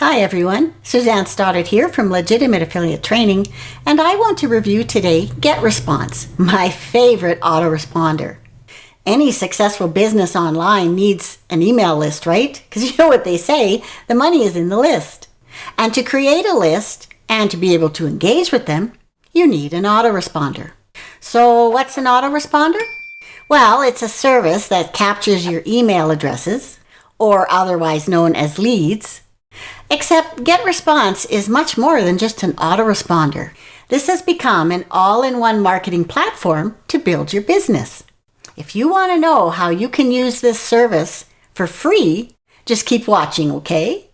Hi everyone, Suzanne Stoddart here from Legitimate Affiliate Training, and I want to review today GetResponse, my favorite autoresponder. Any successful business online needs an email list, right? Because you know what they say, the money is in the list. And to create a list and to be able to engage with them, you need an autoresponder. So what's an autoresponder? Well, it's a service that captures your email addresses, or otherwise known as leads. Except GetResponse is much more than just an autoresponder. This has become an all-in-one marketing platform to build your business. If you want to know how you can use this service for free, just keep watching, okay?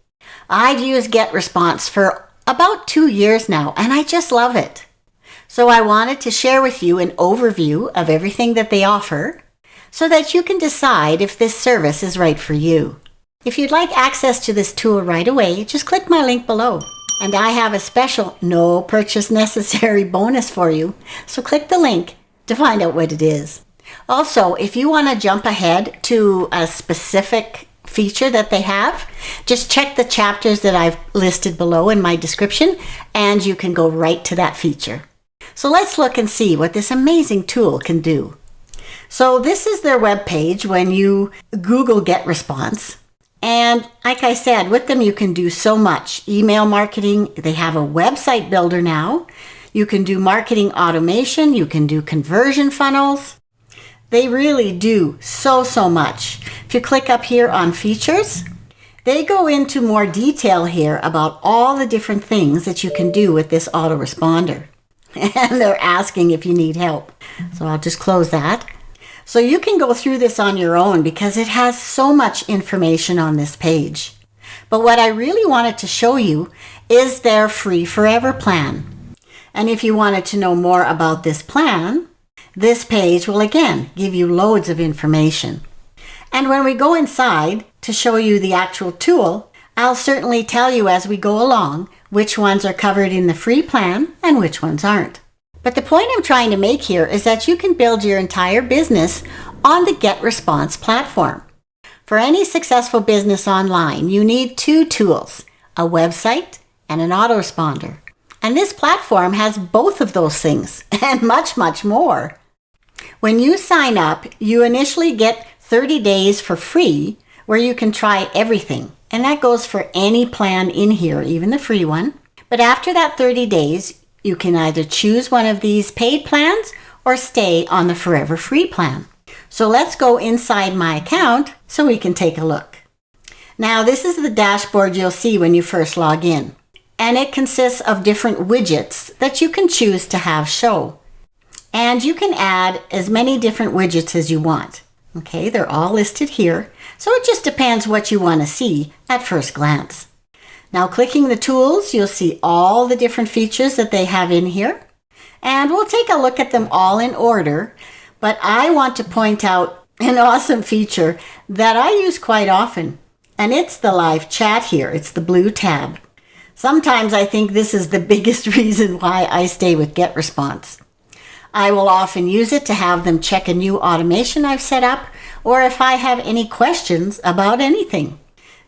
I've used GetResponse for about 2 years now, and I just love it. So I wanted to share with you an overview of everything that they offer so that you can decide if this service is right for you. If you'd like access to this tool right away, just click my link below. And I have a special no purchase necessary bonus for you, so click the link to find out what it is. Also, if you want to jump ahead to a specific feature that they have, just check the chapters that I've listed below in my description, and you can go right to that feature. So let's look and see what this amazing tool can do. So this is their webpage when you Google GetResponse. And like I said, with them you can do so much. Email marketing, they have a website builder now. You can do marketing automation, you can do conversion funnels. They really do so much. If you click up here on features, they go into more detail here about all the different things that you can do with this autoresponder. And they're asking if you need help. So I'll just close that. So you can go through this on your own because it has so much information on this page. But what I really wanted to show you is their free forever plan. And if you wanted to know more about this plan, this page will again give you loads of information. And when we go inside to show you the actual tool, I'll certainly tell you as we go along which ones are covered in the free plan and which ones aren't. But the point I'm trying to make here is that you can build your entire business on the GetResponse platform. For any successful business online, you need two tools, a website and an autoresponder. And this platform has both of those things and much more. When you sign up, you initially get 30 days for free where you can try everything. And that goes for any plan in here, even the free one. But after that 30 days, you can either choose one of these paid plans or stay on the forever free plan. So let's go inside my account so we can take a look. Now this is the dashboard you'll see when you first log in. And it consists of different widgets that you can choose to have show. And you can add as many different widgets as you want. Okay, they're all listed here. So it just depends what you want to see at first glance. Now clicking the tools, you'll see all the different features that they have in here. And we'll take a look at them all in order. But I want to point out an awesome feature that I use quite often. And it's the live chat here. It's the blue tab. Sometimes I think this is the biggest reason why I stay with GetResponse. I will often use it to have them check a new automation I've set up, or if I have any questions about anything.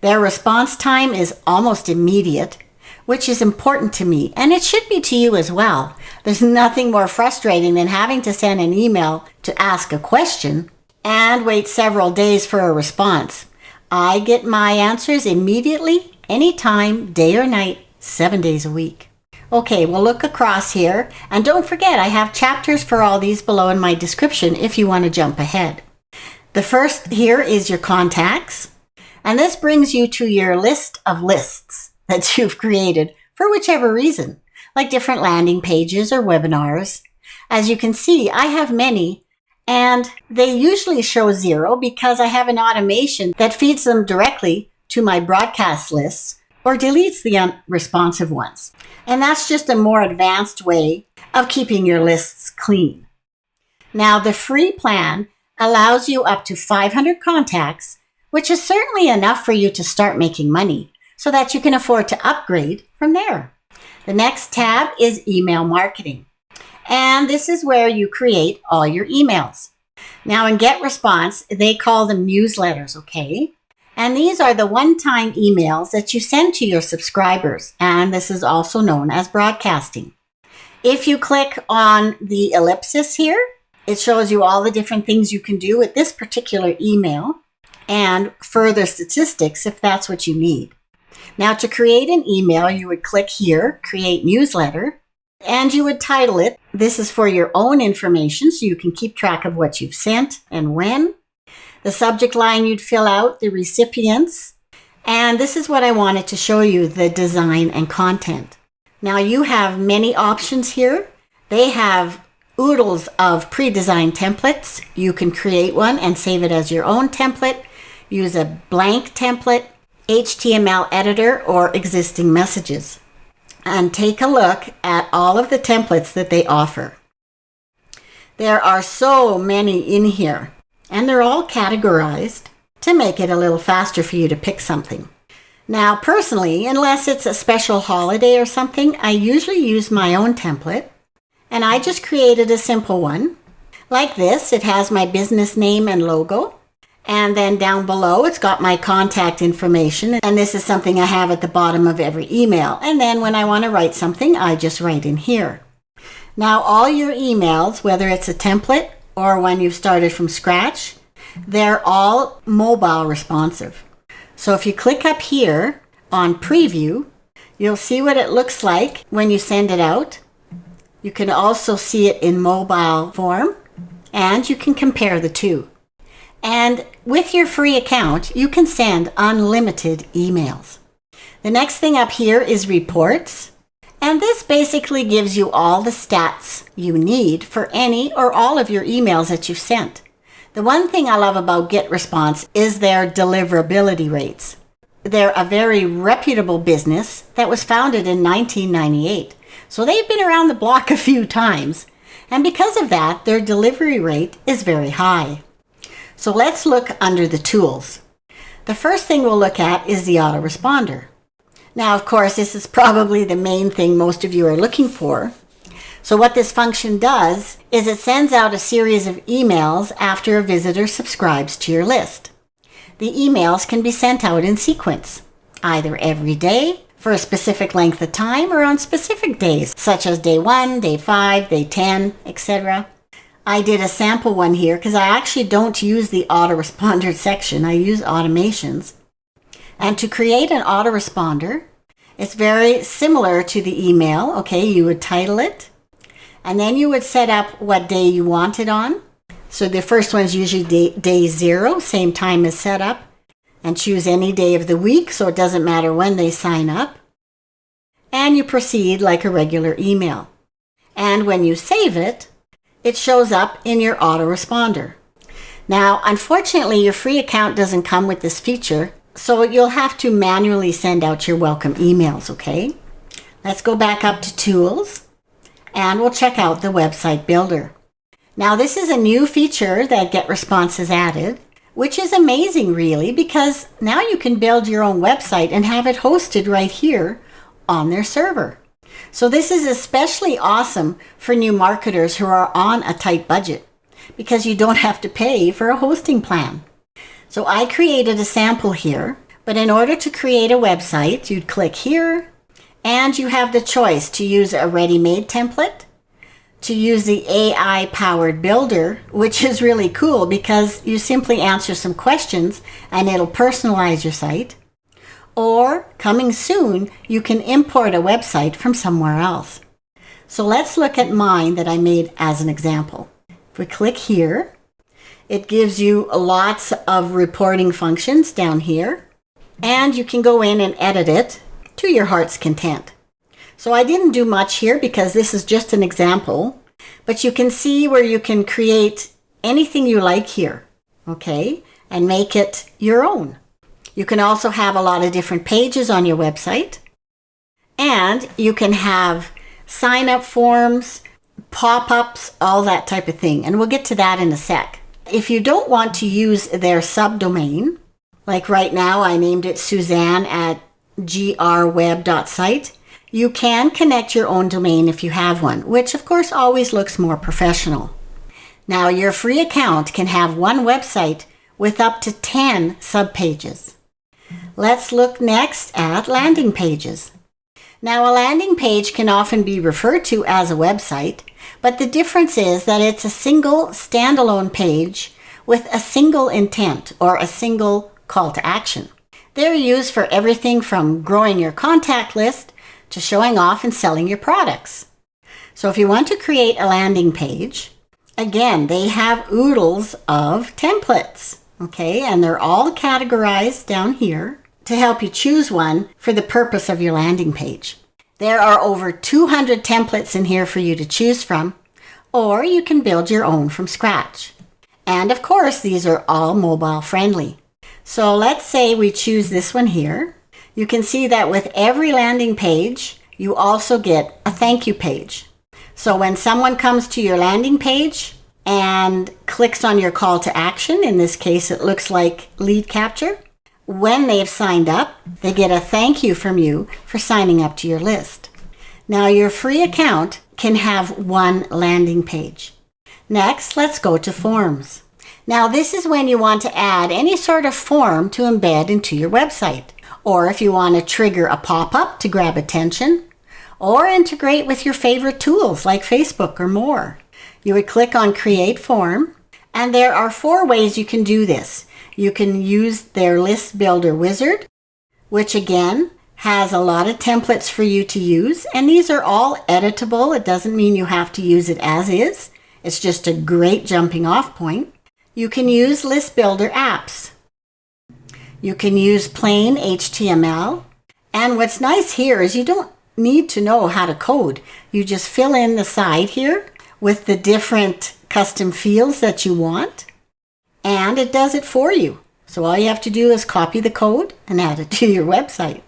Their response time is almost immediate, which is important to me, and it should be to you as well. There's nothing more frustrating than having to send an email to ask a question and wait several days for a response. I get my answers immediately, anytime, day or night, 7 days a week. Okay, we'll look across here, and don't forget I have chapters for all these below in my description if you want to jump ahead. The first here is your contacts. And this brings you to your list of lists that you've created for whichever reason, like different landing pages or webinars. As you can see, I have many, and they usually show 0 because I have an automation that feeds them directly to my broadcast lists or deletes the unresponsive ones. And that's just a more advanced way of keeping your lists clean. Now, the free plan allows you up to 500 contacts, which is certainly enough for you to start making money so that you can afford to upgrade from there. The next tab is email marketing. And this is where you create all your emails. Now in GetResponse, they call them newsletters, okay? And these are the one-time emails that you send to your subscribers. And this is also known as broadcasting. If you click on the ellipsis here, it shows you all the different things you can do with this particular email and further statistics if that's what you need. Now, to create an email, you would click here, Create Newsletter, and you would title it. This is for your own information, so you can keep track of what you've sent and when. The subject line you'd fill out, the recipients, and this is what I wanted to show you, the design and content. Now, you have many options here. They have oodles of pre-designed templates. You can create one and save it as your own template, use a blank template, HTML editor, or existing messages. And take a look at all of the templates that they offer. There are so many in here, and they're all categorized to make it a little faster for you to pick something. Now, personally, unless it's a special holiday or something, I usually use my own template, and I just created a simple one. Like this, it has my business name and logo, and then down below, it's got my contact information, and this is something I have at the bottom of every email. And then when I want to write something, I just write in here. Now, all your emails, whether it's a template or one you've started from scratch, they're all mobile responsive. So if you click up here on Preview, you'll see what it looks like when you send it out. You can also see it in mobile form, and you can compare the two. And with your free account, you can send unlimited emails. The next thing up here is Reports, and this basically gives you all the stats you need for any or all of your emails that you've sent. The one thing I love about GetResponse is their deliverability rates. They're a very reputable business that was founded in 1998. So they've been around the block a few times. And because of that, their delivery rate is very high. So let's look under the tools. The first thing we'll look at is the autoresponder. Now, of course, this is probably the main thing most of you are looking for. So what this function does is it sends out a series of emails after a visitor subscribes to your list. The emails can be sent out in sequence, either every day, for a specific length of time, or on specific days, such as day 1, day 5, day 10, etc. I did a sample one here because I actually don't use the autoresponder section. I use automations. And to create an autoresponder, it's very similar to the email. Okay, you would title it, and then you would set up what day you want it on. So the first one is usually day 0, same time as setup, and choose any day of the week, so it doesn't matter when they sign up. And you proceed like a regular email. And when you save it, it shows up in your autoresponder. Now, unfortunately, your free account doesn't come with this feature, so you'll have to manually send out your welcome emails, okay? Let's go back up to Tools, and we'll check out the Website Builder. Now, this is a new feature that GetResponse has added, which is amazing, really, because now you can build your own website and have it hosted right here on their server. So this is especially awesome for new marketers who are on a tight budget, because you don't have to pay for a hosting plan. So I created a sample here, but in order to create a website, you'd click here, and you have the choice to use a ready-made template, to use the AI-powered builder, which is really cool because you simply answer some questions and it'll personalize your site. Or, coming soon, you can import a website from somewhere else. So let's look at mine that I made as an example. If we click here, it gives you lots of reporting functions down here, and you can go in and edit it to your heart's content. So I didn't do much here because this is just an example, but you can see where you can create anything you like here, okay, and make it your own. You can also have a lot of different pages on your website, and you can have sign-up forms, pop-ups, all that type of thing, and we'll get to that in a sec. If you don't want to use their subdomain, like right now I named it Suzanne at grweb.site, you can connect your own domain if you have one, which of course always looks more professional. Now, your free account can have one website with up to 10 subpages. Let's look next at landing pages. Now, a landing page can often be referred to as a website, but the difference is that it's a single standalone page with a single intent or a single call to action. They're used for everything from growing your contact list to showing off and selling your products. So if you want to create a landing page, again, they have oodles of templates, okay? And they're all categorized down here to help you choose one for the purpose of your landing page. There are over 200 templates in here for you to choose from, or you can build your own from scratch. And of course, these are all mobile friendly. So let's say we choose this one here. You can see that with every landing page, you also get a thank you page. So when someone comes to your landing page and clicks on your call to action, in this case it looks like lead capture, when they've signed up, they get a thank you from you for signing up to your list. Now, your free account can have one landing page. Next, let's go to forms. Now, this is when you want to add any sort of form to embed into your website, or if you want to trigger a pop-up to grab attention, or integrate with your favorite tools like Facebook or more. You would click on Create Form, and there are 4 ways you can do this. You can use their list builder wizard, which again has a lot of templates for you to use, and these are all editable. It doesn't mean you have to use it as is. It's just a great jumping off point. You can use list builder apps. You can use plain HTML, and what's nice here is you don't need to know how to code. You just fill in the side here with the different custom fields that you want, and it does it for you. So all you have to do is copy the code and add it to your website.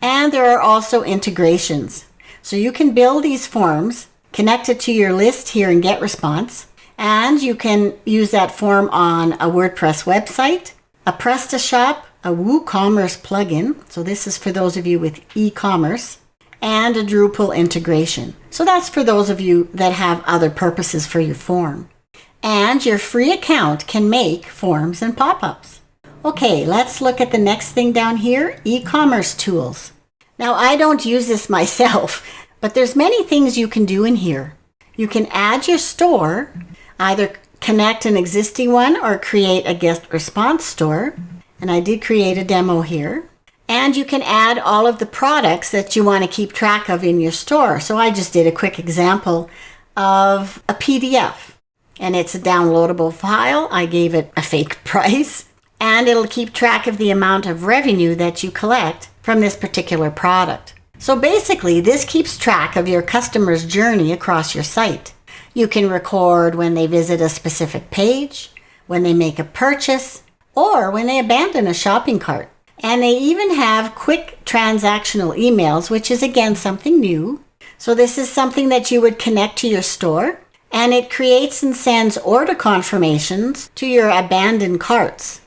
And there are also integrations. So you can build these forms, connect it to your list here in GetResponse, and you can use that form on a WordPress website, a PrestaShop, a WooCommerce plugin. So this is for those of you with e-commerce, and a Drupal integration. So that's for those of you that have other purposes for your form. And your free account can make forms and pop-ups. Okay, let's look at the next thing down here, e-commerce tools. Now, I don't use this myself, but there's many things you can do in here. You can add your store, either connect an existing one or create a GetResponse store. And I did create a demo here. And you can add all of the products that you want to keep track of in your store. So I just did a quick example of a PDF. And it's a downloadable file. I gave it a fake price. And it'll keep track of the amount of revenue that you collect from this particular product. So basically, this keeps track of your customer's journey across your site. You can record when they visit a specific page, when they make a purchase, or when they abandon a shopping cart. And they even have quick transactional emails, which is again something new. So this is something that you would connect to your store, and it creates and sends order confirmations to your abandoned carts.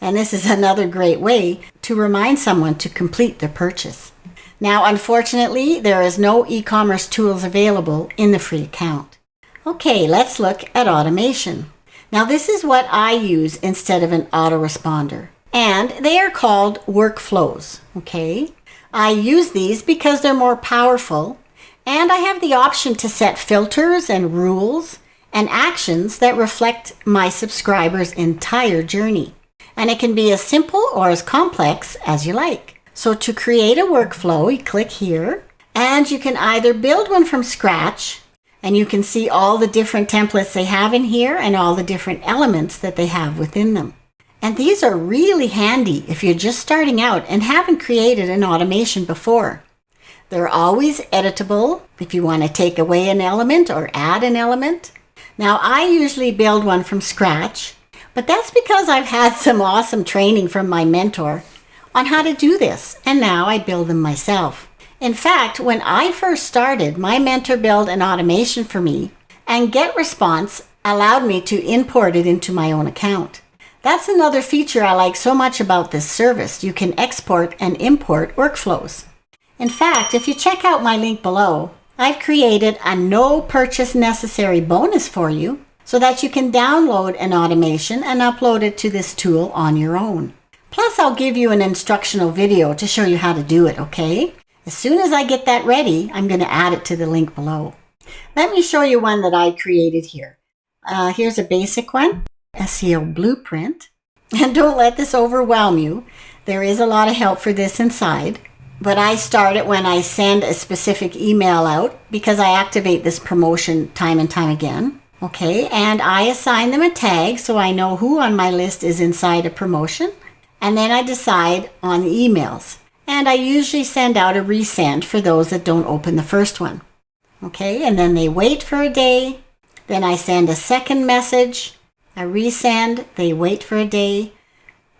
And this is another great way to remind someone to complete their purchase. Now, unfortunately, there is no e-commerce tools available in the free account. Okay, let's look at automation. Now, this is what I use instead of an autoresponder, and they are called workflows, okay? I use these because they're more powerful, and I have the option to set filters and rules and actions that reflect my subscribers' entire journey. And it can be as simple or as complex as you like. So to create a workflow, you click here, and you can either build one from scratch, and you can see all the different templates they have in here and all the different elements that they have within them. And these are really handy if you're just starting out and haven't created an automation before. They're always editable if you want to take away an element or add an element. Now, I usually build one from scratch, but that's because I've had some awesome training from my mentor on how to do this, and now I build them myself. In fact, when I first started, my mentor built an automation for me, and GetResponse allowed me to import it into my own account. That's another feature I like so much about this service. You can export and import workflows. In fact, if you check out my link below, I've created a no purchase necessary bonus for you so that you can download an automation and upload it to this tool on your own. Plus, I'll give you an instructional video to show you how to do it, okay? As soon as I get that ready, I'm going to add it to the link below. Let me show you one that I created here. Here's a basic one, SEO blueprint. And don't let this overwhelm you. There is a lot of help for this inside. But I start it when I send a specific email out because I activate this promotion time and time again. Okay, and I assign them a tag so I know who on my list is inside a promotion. And then I decide on the emails. And I usually send out a resend for those that don't open the first one. Okay, and then they wait for a day. Then I send a second message, a resend, they wait for a day,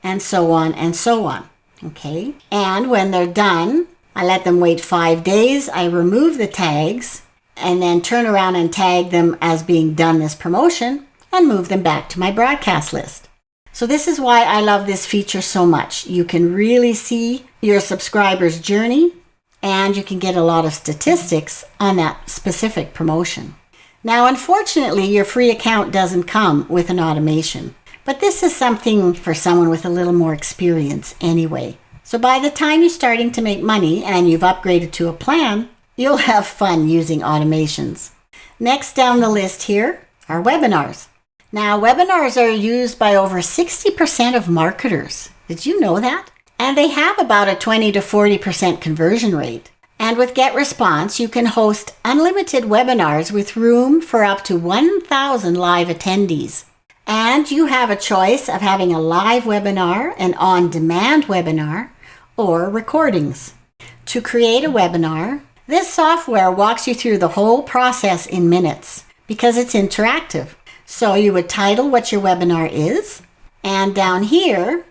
and so on and so on. Okay, and when they're done, I let them wait 5 days. I remove the tags and then turn around and tag them as being done this promotion and move them back to my broadcast list. So this is why I love this feature so much. You can really see your subscriber's journey and you can get a lot of statistics on that specific promotion. Now, unfortunately, your free account doesn't come with an automation. But this is something for someone with a little more experience anyway. So by the time you're starting to make money and you've upgraded to a plan, you'll have fun using automations. Next down the list here are webinars. Now, webinars are used by over 60% of marketers. Did you know that? And they have about a 20 to 40% conversion rate. And with GetResponse, you can host unlimited webinars with room for up to 1,000 live attendees. And you have a choice of having a live webinar, an on-demand webinar, or recordings. To create a webinar, this software walks you through the whole process in minutes because it's interactive. So you would title what your webinar is, and down here,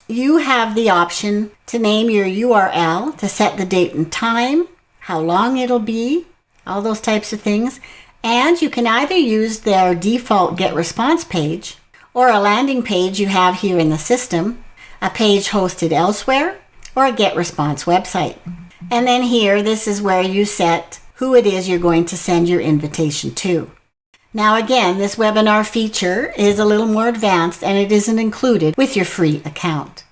you have the option to name your URL, to set the date and time, how long it'll be, all those types of things. And you can either use their default GetResponse page or a landing page you have here in the system, a page hosted elsewhere, or a GetResponse website. And then here, this is where you set who it is you're going to send your invitation to. Now again, this webinar feature is a little more advanced and it isn't included with your free account.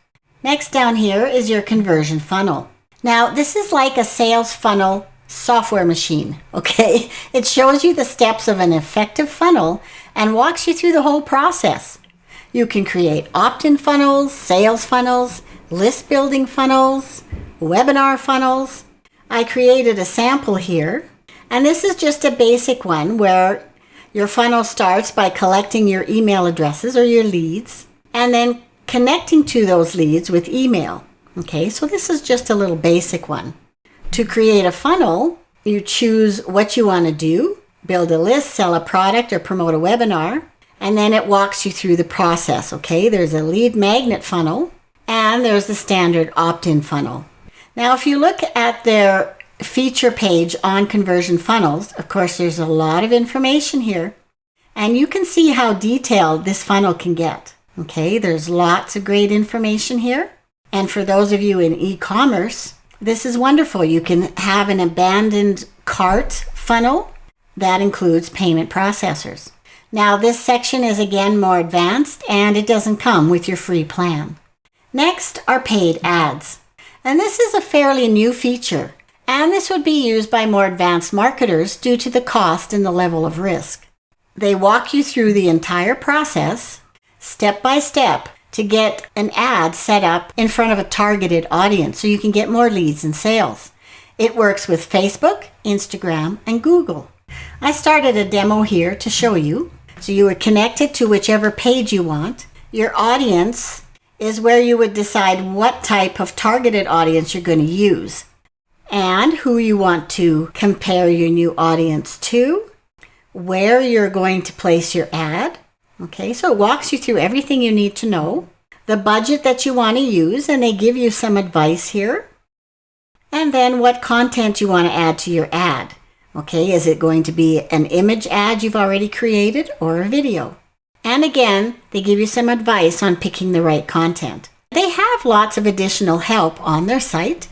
Next down here is your conversion funnel. Now this is like a sales funnel software machine, okay? It shows you the steps of an effective funnel and walks you through the whole process. You can create opt-in funnels, sales funnels, list building funnels, webinar funnels. I created a sample here, and this is just a basic one where your funnel starts by collecting your email addresses or your leads and then connecting to those leads with email. Okay, so this is just a little basic one. To create a funnel, you choose what you want to do, build a list, sell a product, or promote a webinar, and then it walks you through the process, okay? There's a lead magnet funnel, and there's the standard opt-in funnel. Now, if you look at their feature page on conversion funnels, of course, there's a lot of information here, and you can see how detailed this funnel can get, okay? There's lots of great information here, and for those of you in e-commerce, this is wonderful. You can have an abandoned cart funnel that includes payment processors. Now this section is again more advanced and it doesn't come with your free plan. Next are paid ads. And this is a fairly new feature. And this would be used by more advanced marketers due to the cost and the level of risk. They walk you through the entire process, step by step, to get an ad set up in front of a targeted audience so you can get more leads and sales. It works with Facebook, Instagram, and Google. I started a demo here to show you. So you would connect it to whichever page you want. Your audience is where you would decide what type of targeted audience you're going to use and who you want to compare your new audience to, where you're going to place your ad. Okay, so it walks you through everything you need to know, the budget that you want to use, and they give you some advice here, and then what content you want to add to your ad. Okay, is it going to be an image ad you've already created or a video? And again, they give you some advice on picking the right content. They have lots of additional help on their site.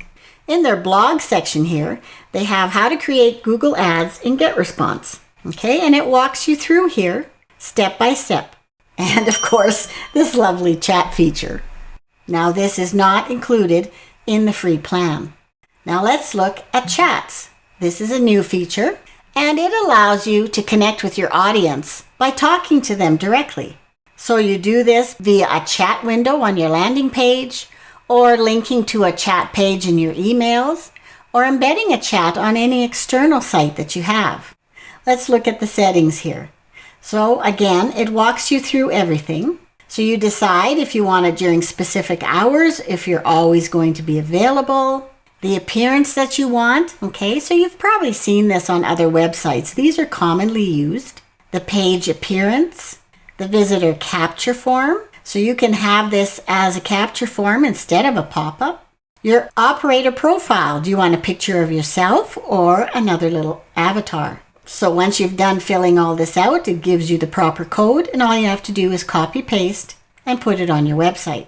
In their blog section here, they have how to create Google Ads in GetResponse. Okay, and it walks you through here step by step. And of course, this lovely chat feature. Now this is not included in the free plan. Now let's look at chats. This is a new feature, and it allows you to connect with your audience by talking to them directly. So you do this via a chat window on your landing page, or linking to a chat page in your emails, or embedding a chat on any external site that you have. Let's look at the settings here. So again, it walks you through everything. So you decide if you want it during specific hours, if you're always going to be available, the appearance that you want. Okay, so you've probably seen this on other websites. These are commonly used. The page appearance, the visitor capture form. So you can have this as a capture form instead of a pop-up. Your operator profile. Do you want a picture of yourself or another little avatar? So once you've done filling all this out, it gives you the proper code, and all you have to do is copy paste and put it on your website.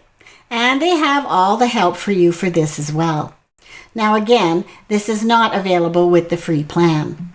And they have all the help for you for this as well. Now again, this is not available with the free plan.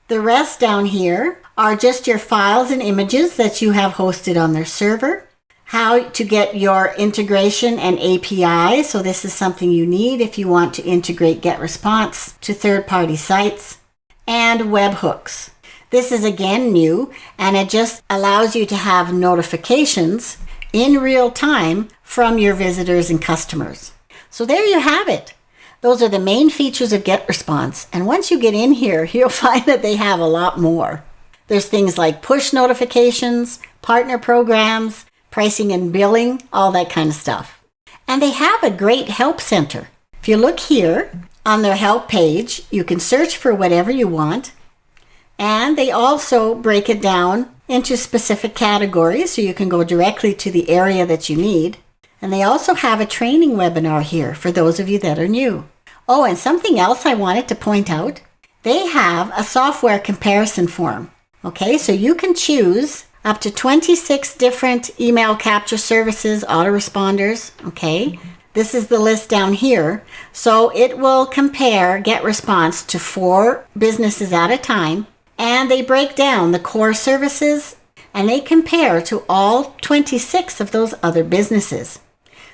The rest down here are just your files and images that you have hosted on their server. How to get your integration and API. So this is something you need if you want to integrate GetResponse to third-party sites. And webhooks. This is again new, and it just allows you to have notifications in real time from your visitors and customers. So there you have it. Those are the main features of GetResponse, and once you get in here, you'll find that they have a lot more. There's things like push notifications, partner programs, pricing and billing, all that kind of stuff. And they have a great help center. If you look here, on their help page, you can search for whatever you want, and they also break it down into specific categories so you can go directly to the area that you need. And they also have a training webinar here for those of you that are new. Oh, and something else I wanted to point out, they have a software comparison form. Okay, so you can choose up to 26 different email capture services, autoresponders, okay? This is the list down here. So it will compare GetResponse to 4 businesses at a time, and they break down the core services, and they compare to all 26 of those other businesses.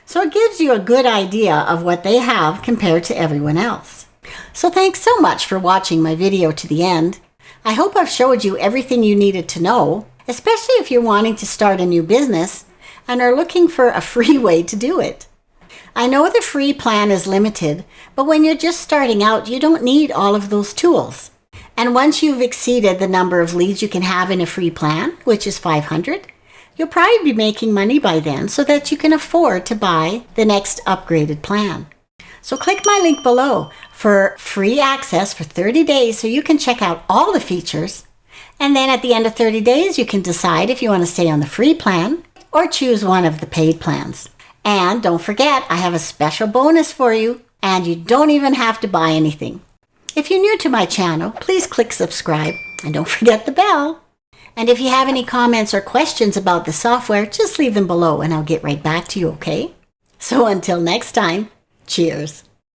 So it gives you a good idea of what they have compared to everyone else. So thanks so much for watching my video to the end. I hope I've showed you everything you needed to know, especially if you're wanting to start a new business and are looking for a free way to do it. I know the free plan is limited, but when you're just starting out, you don't need all of those tools. And once you've exceeded the number of leads you can have in a free plan, which is 500, you'll probably be making money by then so that you can afford to buy the next upgraded plan. So click my link below for free access for 30 days so you can check out all the features. And then at the end of 30 days, you can decide if you want to stay on the free plan or choose one of the paid plans. And don't forget, I have a special bonus for you, and you don't even have to buy anything. If you're new to my channel, please click subscribe, and don't forget the bell. And if you have any comments or questions about the software, just leave them below and I'll get right back to you, okay? So until next time, cheers.